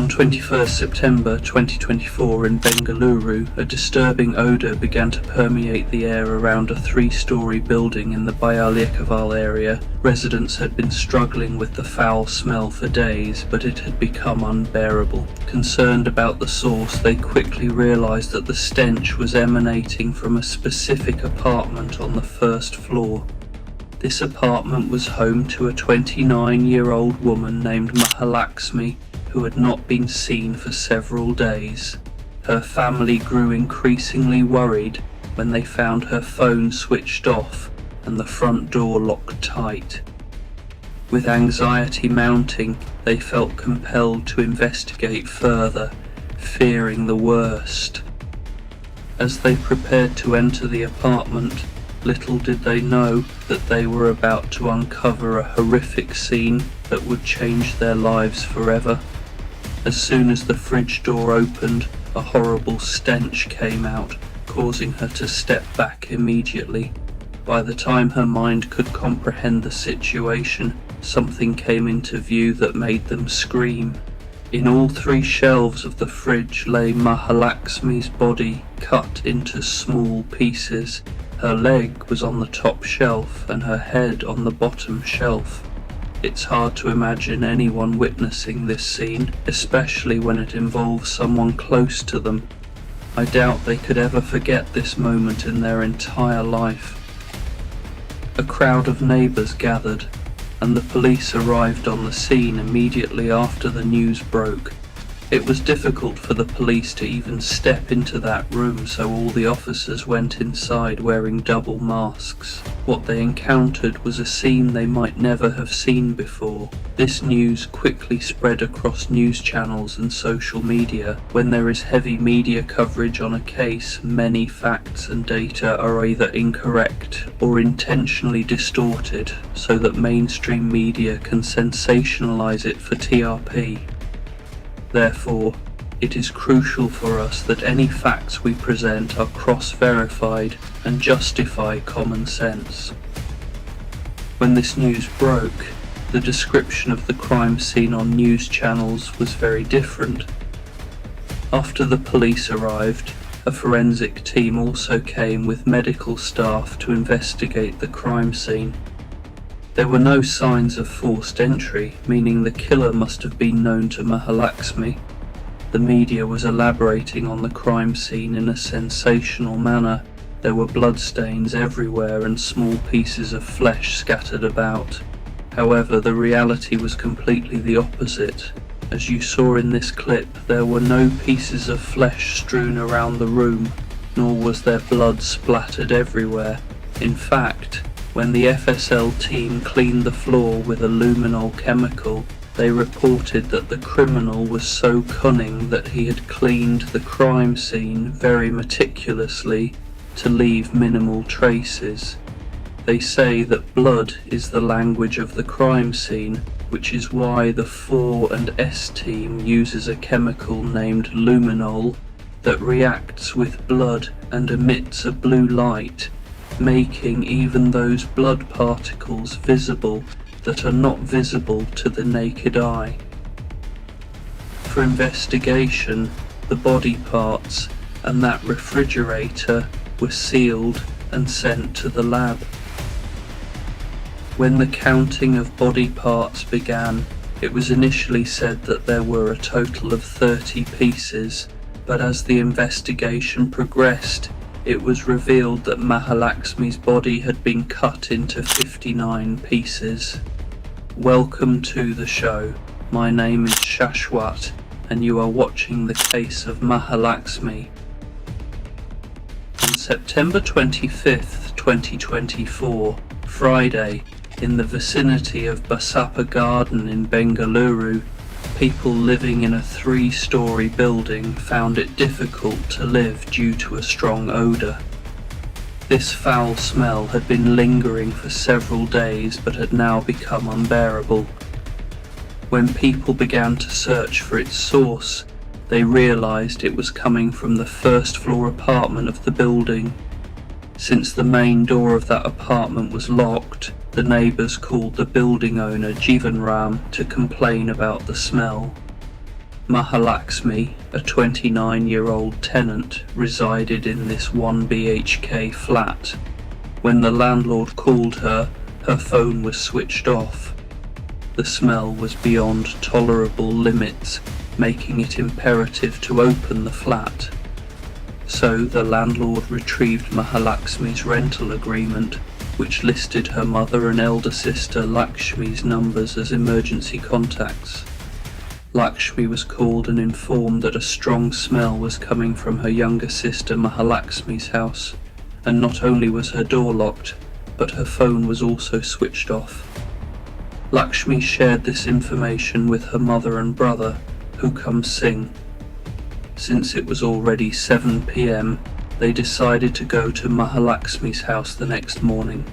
On 21st September 2024 in Bengaluru, a disturbing odour began to permeate the air around a 3-storey building in the Bayalekaval area. Residents had been struggling with the foul smell for days, but it had become unbearable. Concerned about the source, they quickly realised that the stench was emanating from a specific apartment on the first floor. This apartment was home to a 29-year-old woman named Mahalaxmi, who had not been seen for several days. Her family grew increasingly worried when they found her phone switched off and the front door locked tight. With anxiety mounting, they felt compelled to investigate further, fearing the worst. As they prepared to enter the apartment, little did they know that they were about to uncover a horrific scene that would change their lives forever. As soon as the fridge door opened, a horrible stench came out, causing her to step back immediately. By the time her mind could comprehend the situation, something came into view that made them scream. In all 3 shelves of the fridge lay Mahalaxmi's body, cut into small pieces. Her leg was on the top shelf and her head on the bottom shelf. It's hard to imagine anyone witnessing this scene, especially when it involves someone close to them. I doubt they could ever forget this moment in their entire life. A crowd of neighbours gathered, and the police arrived on the scene immediately after the news broke. It was difficult for the police to even step into that room, so all the officers went inside wearing double masks. What they encountered was a scene they might never have seen before. This news quickly spread across news channels and social media. When there is heavy media coverage on a case, many facts and data are either incorrect or intentionally distorted so that mainstream media can sensationalize it for TRP. Therefore, it is crucial for us that any facts we present are cross-verified and justify common sense. When this news broke, the description of the crime scene on news channels was very different. After the police arrived, a forensic team also came with medical staff to investigate the crime scene. There were no signs of forced entry, meaning the killer must have been known to Mahalaxmi. The media was elaborating on the crime scene in a sensational manner. There were bloodstains everywhere and small pieces of flesh scattered about. However, the reality was completely the opposite. As you saw in this clip, there were no pieces of flesh strewn around the room, nor was there blood splattered everywhere. In fact, when the FSL team cleaned the floor with a luminol chemical, they reported that the criminal was so cunning that he had cleaned the crime scene very meticulously to leave minimal traces. They say that blood is the language of the crime scene, which is why the 4 and S team uses a chemical named luminol that reacts with blood and emits a blue light, making even those blood particles visible that are not visible to the naked eye. For investigation, the body parts and that refrigerator were sealed and sent to the lab. When the counting of body parts began, it was initially said that there were a total of 30 pieces, but as the investigation progressed, it was revealed that Mahalaxmi's body had been cut into 59 pieces. Welcome to the show. My name is Shashwat, and you are watching the case of Mahalaxmi. On September 25th, 2024, Friday, in the vicinity of Basappa Garden in Bengaluru, people living in a 3-storey building found it difficult to live due to a strong odour. This foul smell had been lingering for several days but had now become unbearable. When people began to search for its source, they realised it was coming from the first-floor apartment of the building. Since the main door of that apartment was locked, the neighbours called the building owner Jivanram to complain about the smell. Mahalaxmi, a 29-year-old tenant, resided in this 1 BHK flat. When the landlord called her, her phone was switched off. The smell was beyond tolerable limits, making it imperative to open the flat. So the landlord retrieved Mahalaxmi's rental agreement, which listed her mother and elder sister Lakshmi's numbers as emergency contacts. Lakshmi was called and informed that a strong smell was coming from her younger sister Mahalaxmi's house, and not only was her door locked, but her phone was also switched off. Lakshmi shared this information with her mother and brother, who come sing. Since it was already 7 p.m, they decided to go to Mahalaxmi's house the next morning.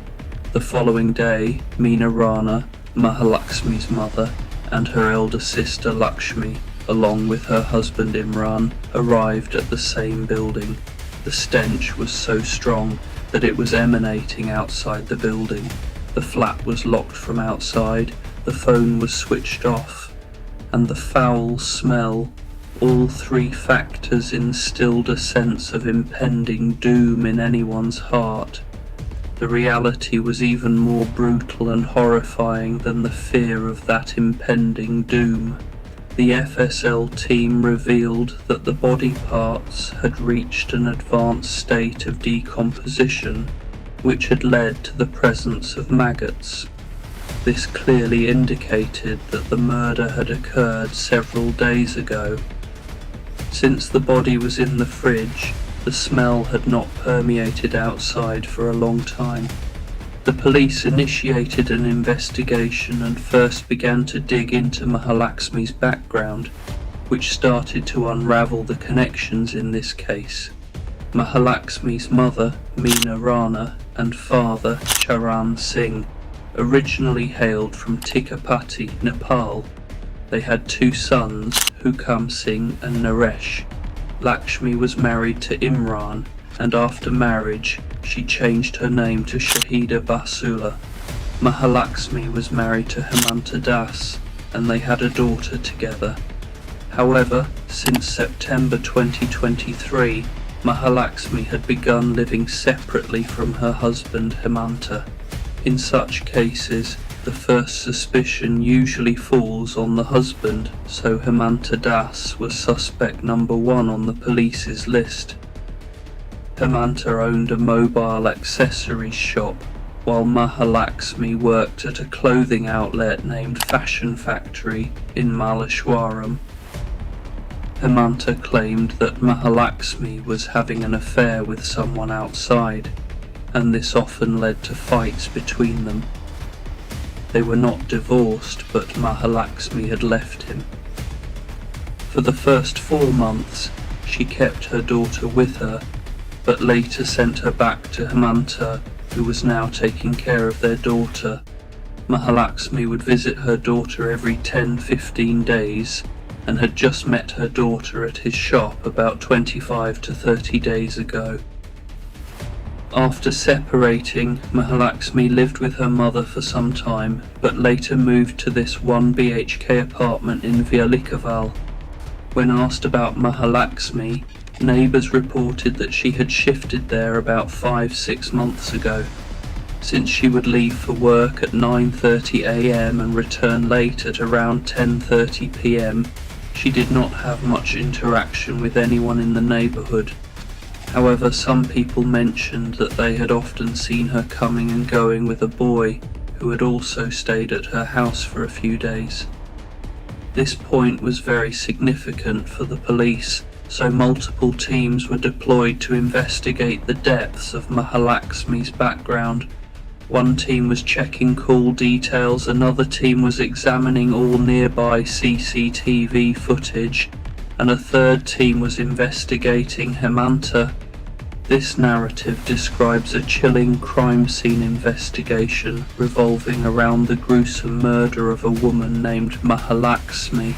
The following day, Meena Rana, Mahalaxmi's mother, and her elder sister Lakshmi, along with her husband Imran, arrived at the same building. The stench was so strong that it was emanating outside the building. The flat was locked from outside, the phone was switched off, and the foul smell, all three factors instilled a sense of impending doom in anyone's heart. The reality was even more brutal and horrifying than the fear of that impending doom. The FSL team revealed that the body parts had reached an advanced state of decomposition, which had led to the presence of maggots. This clearly indicated that the murder had occurred several days ago. Since the body was in the fridge, the smell had not permeated outside for a long time. The police initiated an investigation and first began to dig into Mahalaxmi's background, which started to unravel the connections in this case. Mahalaxmi's mother, Meena Rana, and father, Charan Singh, originally hailed from Tikapati, Nepal. They had two sons, Hukam Singh and Naresh. Lakshmi was married to Imran, and after marriage, she changed her name to Shahida Basula. Mahalaxmi was married to Hemanta Das, and they had a daughter together. However, since September 2023, Mahalaxmi had begun living separately from her husband Hemanta. In such cases, the first suspicion usually falls on the husband, so Hemanta Das was suspect number 1 on the police's list. Hemanta owned a mobile accessories shop, while Mahalaxmi worked at a clothing outlet named Fashion Factory in Malleshwaram. Hemanta claimed that Mahalaxmi was having an affair with someone outside, and this often led to fights between them. They were not divorced, but Mahalaxmi had left him. For the first 4 months, she kept her daughter with her, but later sent her back to Hemanta, who was now taking care of their daughter. Mahalaxmi would visit her daughter every 10-15 days, and had just met her daughter at his shop about 25 to 30 days ago. After separating, Mahalaxmi lived with her mother for some time, but later moved to this 1 BHK apartment in Vyalikaval. When asked about Mahalaxmi, neighbours reported that she had shifted there about 5-6 months ago. Since she would leave for work at 9:30 a.m. and return late at around 10:30 p.m, she did not have much interaction with anyone in the neighbourhood. However, some people mentioned that they had often seen her coming and going with a boy who had also stayed at her house for a few days. This point was very significant for the police, so multiple teams were deployed to investigate the depths of Mahalaxmi's background. One team was checking call details, another team was examining all nearby CCTV footage, and a third team was investigating Hemanta. This narrative describes a chilling crime scene investigation revolving around the gruesome murder of a woman named Mahalaxmi.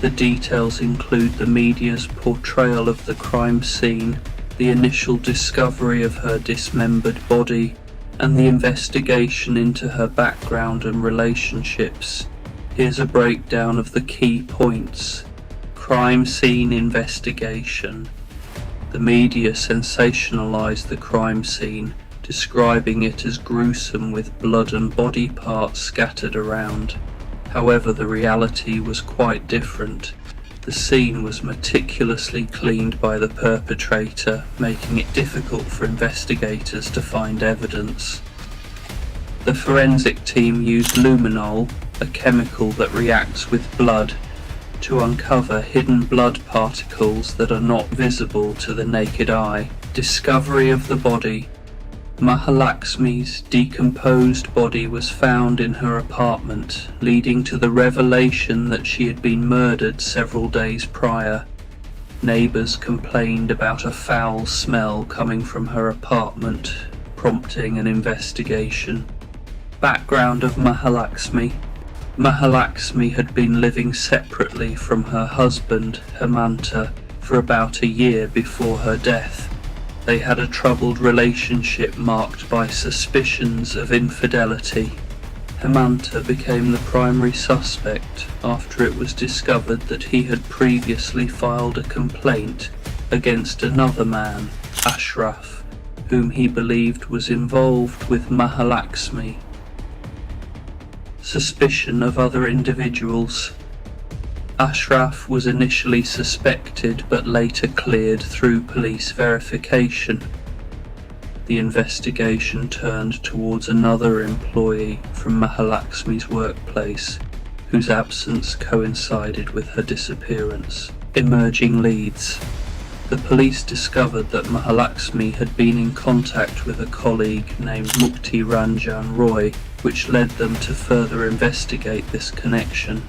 The details include the media's portrayal of the crime scene, the initial discovery of her dismembered body, and the investigation into her background and relationships. Here's a breakdown of the key points. crime scene investigation. The media sensationalized the crime scene, describing it as gruesome with blood and body parts scattered around. However, the reality was quite different. The scene was meticulously cleaned by the perpetrator, making it difficult for investigators to find evidence. The forensic team used luminol, a chemical that reacts with blood, to uncover hidden blood particles that are not visible to the naked eye. Discovery of the body. Mahalakshmi's decomposed body was found in her apartment, leading to the revelation that she had been murdered several days prior. Neighbours complained about a foul smell coming from her apartment, prompting an investigation. Background of Mahalakshmi. Mahalakshmi had been living separately from her husband, Hemanta, for about a year before her death. They had a troubled relationship marked by suspicions of infidelity. Hemanta became the primary suspect after it was discovered that he had previously filed a complaint against another man, Ashraf, whom he believed was involved with Mahalakshmi. Suspicion of other individuals. Ashraf was initially suspected but later cleared through police verification. The investigation turned towards another employee from Mahalakshmi's workplace, whose absence coincided with her disappearance. Emerging leads. The police discovered that Mahalakshmi had been in contact with a colleague named Mukti Ranjan Roy, which led them to further investigate this connection.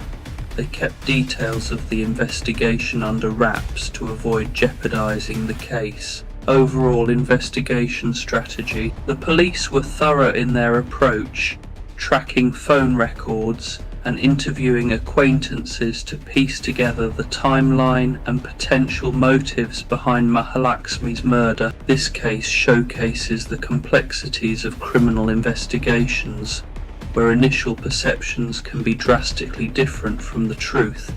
They kept details of the investigation under wraps to avoid jeopardizing the case. Overall investigation strategy. The police were thorough in their approach, tracking phone records and interviewing acquaintances to piece together the timeline and potential motives behind Mahalakshmi's murder. This case showcases the complexities of criminal investigations, where initial perceptions can be drastically different from the truth,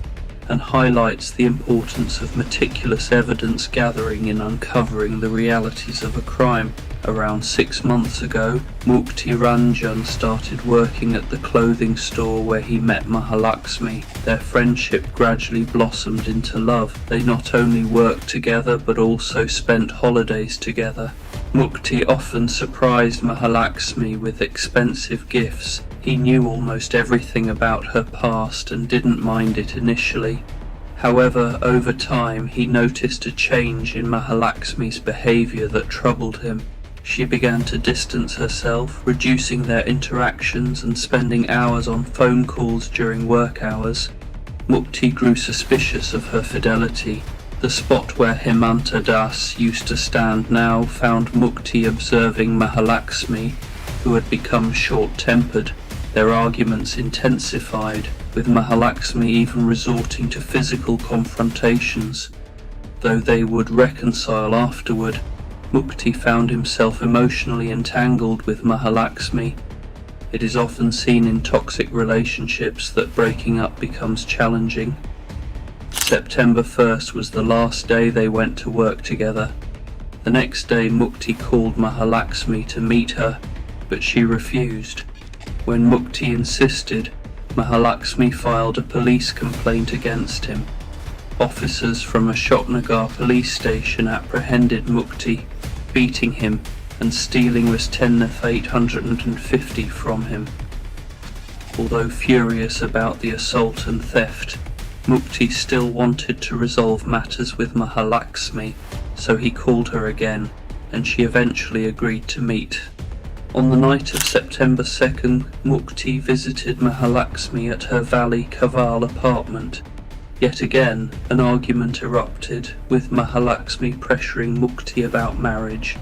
and highlights the importance of meticulous evidence gathering in uncovering the realities of a crime. Around 6 months ago, Mukti Ranjan started working at the clothing store where he met Mahalakshmi. Their friendship gradually blossomed into love. They not only worked together but also spent holidays together. Mukti often surprised Mahalakshmi with expensive gifts. He knew almost everything about her past and didn't mind it initially. However, over time he noticed a change in Mahalakshmi's behaviour that troubled him. She began to distance herself, reducing their interactions and spending hours on phone calls during work hours. Mukti grew suspicious of her fidelity. The spot where Hemanta Das used to stand now found Mukti observing Mahalakshmi, who had become short-tempered. Their arguments intensified, with Mahalakshmi even resorting to physical confrontations. Though they would reconcile afterward, Mukti found himself emotionally entangled with Mahalakshmi. It is often seen in toxic relationships that breaking up becomes challenging. September 1st was the last day they went to work together. The next day Mukti called Mahalakshmi to meet her, but she refused. When Mukti insisted, Mahalakshmi filed a police complaint against him. Officers from Ashoknagar police station apprehended Mukti, beating him and stealing Rs 850 from him. Although furious about the assault and theft, Mukti still wanted to resolve matters with Mahalakshmi, so he called her again, and she eventually agreed to meet. On the night of September 2nd, Mukti visited Mahalakshmi at her Valley Kaval apartment. Yet again, an argument erupted, with Mahalakshmi pressuring Mukti about marriage.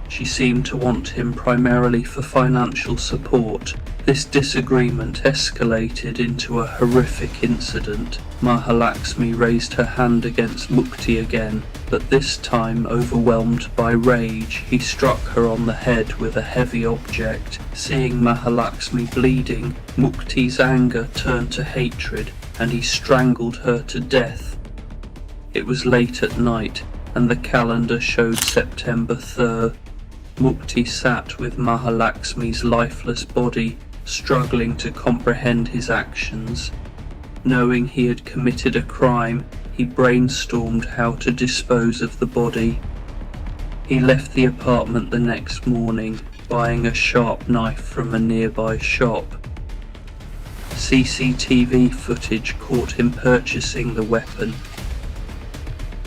She seemed to want him primarily for financial support. This disagreement escalated into a horrific incident. Mahalakshmi raised her hand against Mukti again, but this time overwhelmed by rage, he struck her on the head with a heavy object. Seeing Mahalakshmi bleeding, Mukti's anger turned to hatred, and he strangled her to death. It was late at night, and the calendar showed September 3rd. Mukti sat with Mahalaxmi's lifeless body, struggling to comprehend his actions. Knowing he had committed a crime, he brainstormed how to dispose of the body. He left the apartment the next morning, buying a sharp knife from a nearby shop. CCTV footage caught him purchasing the weapon.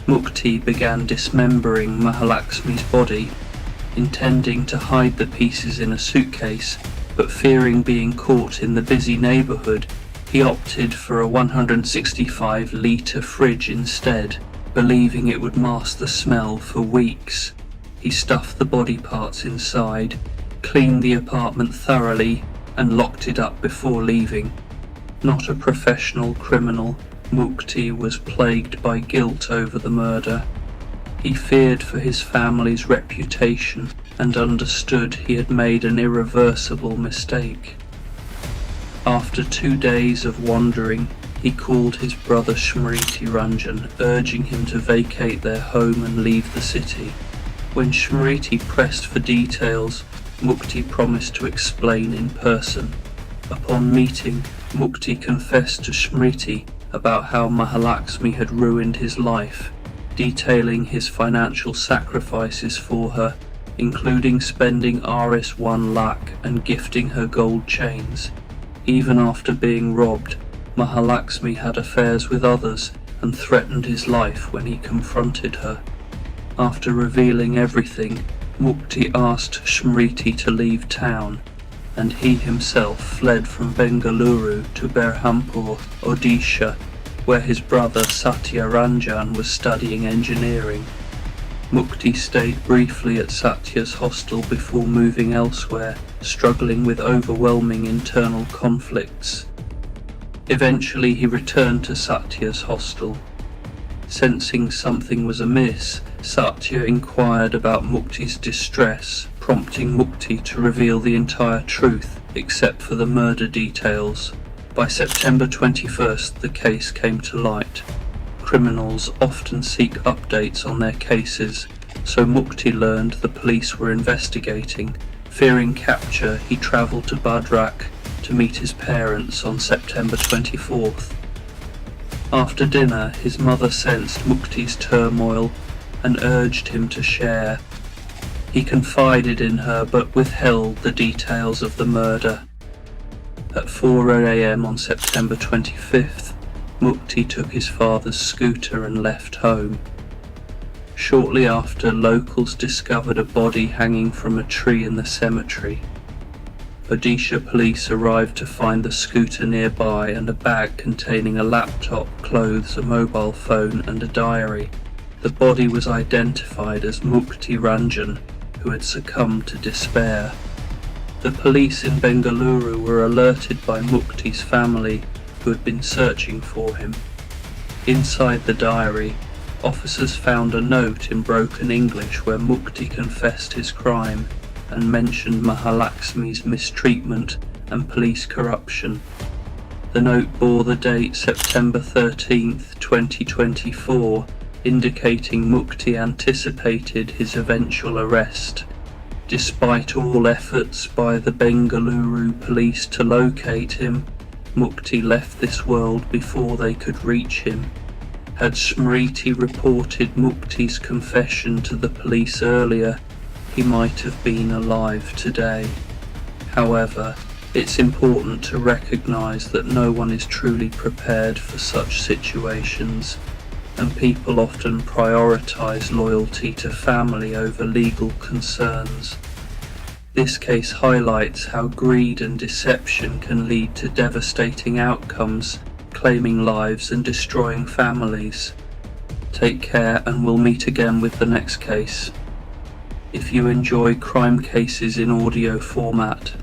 Mukti began dismembering Mahalaxmi's body, intending to hide the pieces in a suitcase, but fearing being caught in the busy neighborhood, he opted for a 165-litre fridge instead, believing it would mask the smell for weeks. He stuffed the body parts inside, cleaned the apartment thoroughly, and locked it up before leaving. Not a professional criminal, Mukti was plagued by guilt over the murder. He feared for his family's reputation and understood he had made an irreversible mistake. After 2 days of wandering, he called his brother Smriti Ranjan, urging him to vacate their home and leave the city. When Smriti pressed for details, Mukti promised to explain in person. Upon meeting, Mukti confessed to Smriti about how Mahalaxmi had ruined his life, detailing his financial sacrifices for her, including spending Rs 1 lakh and gifting her gold chains. Even after being robbed, Mahalaxmi had affairs with others and threatened his life when he confronted her. After revealing everything, Mukti asked Smriti to leave town, and he himself fled from Bengaluru to Berhampur, Odisha, where his brother Satya Ranjan was studying engineering. Mukti stayed briefly at Satya's hostel before moving elsewhere, struggling with overwhelming internal conflicts. Eventually he returned to Satya's hostel. Sensing something was amiss, Satya inquired about Mukti's distress, prompting Mukti to reveal the entire truth, except for the murder details. By September 21st, the case came to light. Criminals often seek updates on their cases, so Mukti learned the police were investigating. Fearing capture, he travelled to Bhadrak to meet his parents on September 24th. After dinner, his mother sensed Mukti's turmoil and urged him to share. He confided in her but withheld the details of the murder. At 4 a.m. on September 25th, Mukti took his father's scooter and left home. Shortly after, locals discovered a body hanging from a tree in the cemetery. Odisha police arrived to find the scooter nearby and a bag containing a laptop, clothes, a mobile phone and a diary. The body was identified as Mukti Ranjan, who had succumbed to despair. The police in Bengaluru were alerted by Mukti's family, who had been searching for him. Inside the diary, officers found a note in broken English where Mukti confessed his crime and mentioned Mahalaxmi's mistreatment and police corruption. The note bore the date September 13th, 2024, indicating Mukti anticipated his eventual arrest. Despite all efforts by the Bengaluru police to locate him, Mukti left this world before they could reach him. Had Smriti reported Mukti's confession to the police earlier, he might have been alive today. However, it's important to recognise that no one is truly prepared for such situations, and people often prioritise loyalty to family over legal concerns. This case highlights how greed and deception can lead to devastating outcomes, claiming lives and destroying families. Take care, and we'll meet again with the next case. If you enjoy crime cases in audio format,